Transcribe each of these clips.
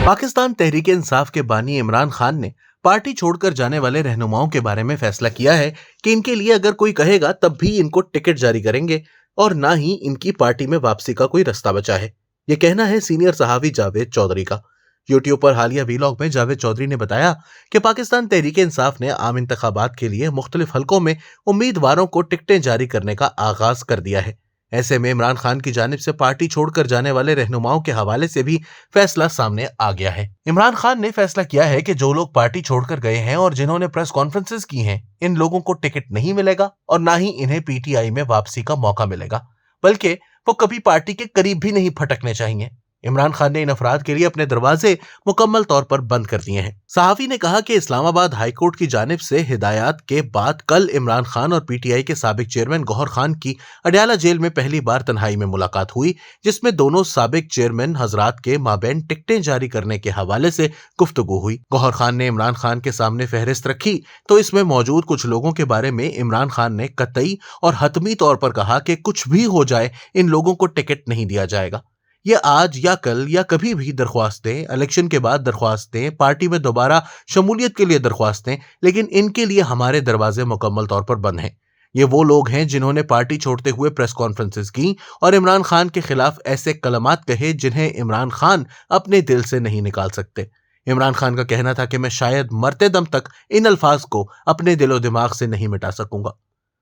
पाकिस्तान तहरीक इंसाफ के बानी इमरान खान ने पार्टी छोड़कर जाने वाले रहनुमाओं के बारे में फैसला किया है कि इनके लिए अगर कोई कहेगा तब भी इनको टिकट जारी करेंगे और ना ही इनकी पार्टी में वापसी का कोई रास्ता बचा है। ये कहना है सीनियर सहावी जावेद चौधरी का। यूट्यूब पर हालिया वीलॉग में जावेद चौधरी ने बताया कि पाकिस्तान तहरीक इंसाफ ने आम इंतखाबात के लिए मुख्तलिफ हलकों में उम्मीदवारों को टिकटें जारी करने का आगाज कर दिया है। ऐसे में इमरान खान की जानिब से पार्टी छोड़कर जाने वाले रहनुमाओं के हवाले से भी फैसला सामने आ गया है। इमरान खान ने फैसला किया है कि जो लोग पार्टी छोड़कर गए हैं और जिन्होंने प्रेस कॉन्फ्रेंसेस की हैं, इन लोगों को टिकट नहीं मिलेगा और ना ही इन्हें पीटीआई में वापसी का मौका मिलेगा, बल्कि वो कभी पार्टी के करीब भी नहीं फटकने चाहिए। इमरान खान ने इन अफराद के लिए अपने दरवाजे मुकम्मल तौर पर बंद कर दिए हैं। सहाफी ने कहा कि इस्लामाबाद हाई कोर्ट की जानिब से हिदायत के बाद कल इमरान खान और पीटीआई के साबिक चेयरमैन गौहर खान की अडयाला जेल में पहली बार तन्हाई में मुलाकात हुई, जिसमें दोनों साबिक चेयरमैन हजरात के माबैन टिकटें जारी करने के हवाले से गुफ्तगू हुई। गौहर खान ने इमरान खान के सामने फहरिस्त रखी तो इसमें मौजूद कुछ लोगों के बारे में इमरान खान ने कतई और हतमी तौर पर कहा कि कुछ भी हो जाए इन लोगों को टिकट नहीं दिया जाएगा। ये आज या कल या कभी भी दरख्वास्तें, इलेक्शन के बाद दरख्वास्तें, पार्टी में दोबारा शमूलियत के लिए दरख्वास्तें, लेकिन इनके लिए हमारे दरवाजे मुकम्मल तौर पर बंद हैं। ये वो लोग हैं जिन्होंने पार्टी छोड़ते हुए प्रेस कॉन्फ्रेंसेस की और इमरान खान के खिलाफ ऐसे कलमात कहे जिन्हें इमरान खान अपने दिल से नहीं निकाल सकते। इमरान खान का कहना था कि मैं शायद मरते दम तक इन अल्फाज को अपने दिलो दिमाग से नहीं मिटा सकूंगा।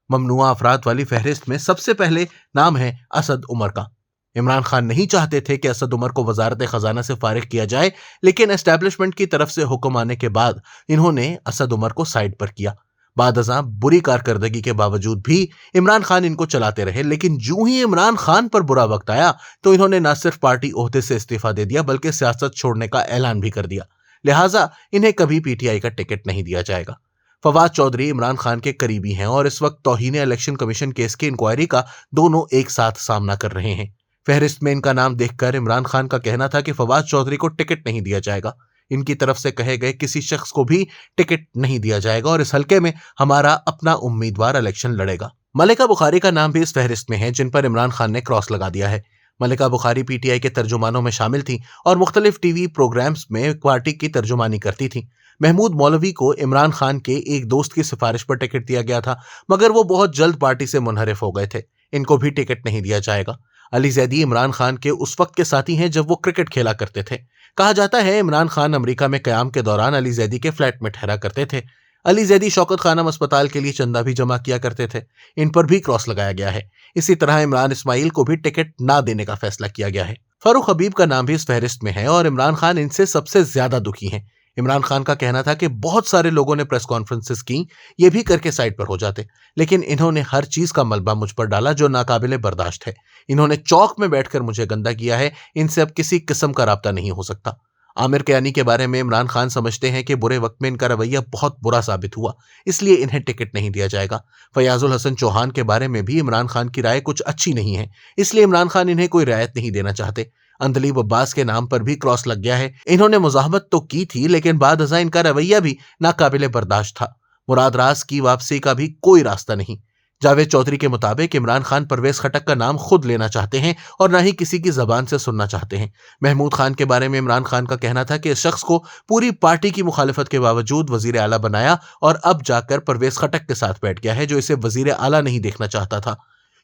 ममनुआ अफराद वाली फहरिस्त में सबसे पहले नाम है असद उमर का। इमरान खान नहीं चाहते थे कि असद उमर को वजारत खजाना से फारिग किया जाए, लेकिन एस्टैब्लिशमेंट की तरफ से हुक्म आने के बाद इन्होंने असद उमर को साइड पर किया। बादअज़ां बुरी कारकर्दगी के बावजूद भी इमरान खान इनको चलाते रहे, लेकिन जूं ही इमरान खान पर बुरा वक्त आया तो इन्होंने न सिर्फ पार्टी ओहदे से इस्तीफा दे दिया बल्कि सियासत छोड़ने का ऐलान भी कर दिया। लिहाजा इन्हें कभी पीटीआई का टिकट नहीं दिया जाएगा। फवाद चौधरी इमरान खान के करीबी हैं और इस वक्त तौहीन इलेक्शन कमीशन केस की इंक्वायरी का दोनों एक साथ सामना कर रहे हैं। फहरिस्त में इनका नाम देखकर इमरान खान का कहना था कि फवाद चौधरी को टिकट नहीं दिया जाएगा, इनकी तरफ से कहे गए किसी शख्स को भी टिकट नहीं दिया जाएगा और इस हलके में हमारा अपना उम्मीदवार इलेक्शन लड़ेगा। मलिका बुखारी का नाम भी इस फहरिस्त में है जिन पर इमरान खान ने क्रॉस लगा दिया है। मलिका बुखारी पीटीआई के तर्जुमानों में शामिल थी और मुख्तलिफ टीवी प्रोग्राम्स में पार्टी की तर्जुमानी करती थी। महमूद मौलवी को इमरान खान के एक दोस्त की सिफारिश पर टिकट दिया गया था, मगर वो बहुत जल्द पार्टी से मुनहरिफ हो गए थे। इनको भी टिकट नहीं दिया जाएगा। अली जैदी इमरान खान के उस वक्त के साथी हैं जब वो क्रिकेट खेला करते थे। कहा जाता है इमरान खान अमेरिका में क़याम के दौरान अली जैदी के फ्लैट में ठहरा करते थे। अली जैदी शौकत खानम अस्पताल के लिए चंदा भी जमा किया करते थे। इन पर भी क्रॉस लगाया गया है। इसी तरह इमरान इस्माइल को भी टिकट ना देने का फैसला किया गया है। फारूक हबीब का नाम भी इस फहरिस्त में है और इमरान खान इनसे सबसे ज्यादा दुखी हैं। इमरान खान का कहना था कि बहुत सारे लोगों ने प्रेस कॉन्फ्रेंसेस की, ये भी करके साइड पर हो जाते, लेकिन इन्होंने हर चीज का मलबा मुझ पर डाला जो नाकाबिले बर्दाश्त है। इन्होंने चौक में बैठकर मुझे गंदा किया है, इनसे अब किसी किस्म का राब्ता नहीं हो सकता। आमिर कियानी के बारे में इमरान खान समझते हैं कि बुरे वक्त में इनका रवैया बहुत बुरा साबित हुआ, इसलिए इन्हें टिकट नहीं दिया जाएगा। फयाजुल हसन चौहान के बारे में भी इमरान खान की राय कुछ अच्छी नहीं है, इसलिए इमरान खान इन्हें कोई रियायत नहीं देना चाहते। अंदलीब अब्बास के नाम पर भी क्रॉस लग गया है। इन्होंने मुज़ाहमत तो की थी, लेकिन बादअज़ां इनका रवैया भी नाकाबिले बर्दाश्त था। मुराद राज की वापसी का भी कोई रास्ता नहीं। जावेद चौधरी के मुताबिक इमरान खान परवेज खटक का नाम खुद लेना चाहते हैं और न ही किसी की जबान से सुनना चाहते हैं। महमूद खान के बारे में इमरान खान का कहना था कि इस शख्स को पूरी पार्टी की मुखालिफत के बावजूद वजीर आला बनाया और अब जाकर परवेज खटक के साथ बैठ गया है जो इसे वजीर आला नहीं देखना चाहता था।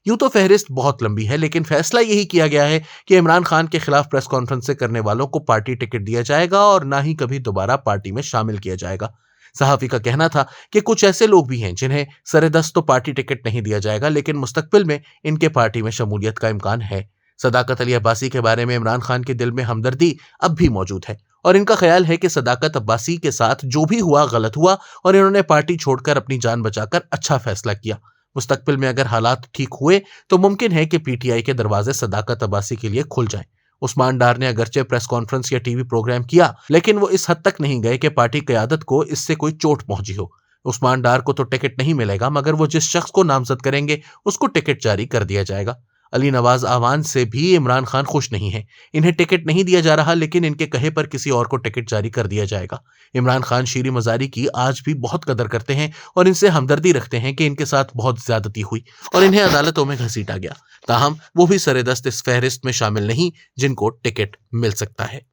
यूं तो फहरिस्त बहुत लंबी है, लेकिन फैसला यही किया गया है कि इमरान खान के खिलाफ प्रेस कॉन्फ्रेंस करने वालों को पार्टी टिकट दिया जाएगा और ना ही कभी दोबारा पार्टी में शामिल किया जाएगा। सहाफी का कहना था कि कुछ ऐसे लोग भी हैं जिन्हें सरेदस्त तो पार्टी टिकट नहीं दिया जाएगा, लेकिन मुस्तकबिल में इनके पार्टी में शमूलियत का इम्कान है। सदाकत अली अब्बासी के बारे में इमरान खान के दिल में हमदर्दी अब भी मौजूद है और इनका ख्याल है कि सदाकत अब्बासी के साथ जो भी हुआ गलत हुआ और इन्होंने पार्टी छोड़कर अपनी जान बचाकर अच्छा फैसला किया। मुस्तकबिल में अगर हालात ठीक हुए तो मुमकिन है कि पीटीआई के दरवाजे सदाकत अब्बासी के लिए खुल जाएं। उस्मान डार ने अगरचे प्रेस कॉन्फ्रेंस या टीवी प्रोग्राम किया, लेकिन वो इस हद तक नहीं गए कि पार्टी क़यादत को इससे कोई चोट पहुंची हो। उस्मान डार को तो टिकट नहीं मिलेगा, मगर वो जिस शख्स को नामजद करेंगे उसको टिकट जारी कर दिया जाएगा। अली नवाज आवान से भी इमरान खान खुश नहीं है। इन्हें टिकट नहीं दिया जा रहा, लेकिन इनके कहे पर किसी और को टिकट जारी कर दिया जाएगा। इमरान खान शीरी मजारी की आज भी बहुत कदर करते हैं और इनसे हमदर्दी रखते हैं कि इनके साथ बहुत ज्यादती हुई और इन्हें अदालतों में घसीटा गया। ताहम वो भी सरेदस्त इस फहरिस्त में शामिल नहीं जिनको टिकट मिल सकता है।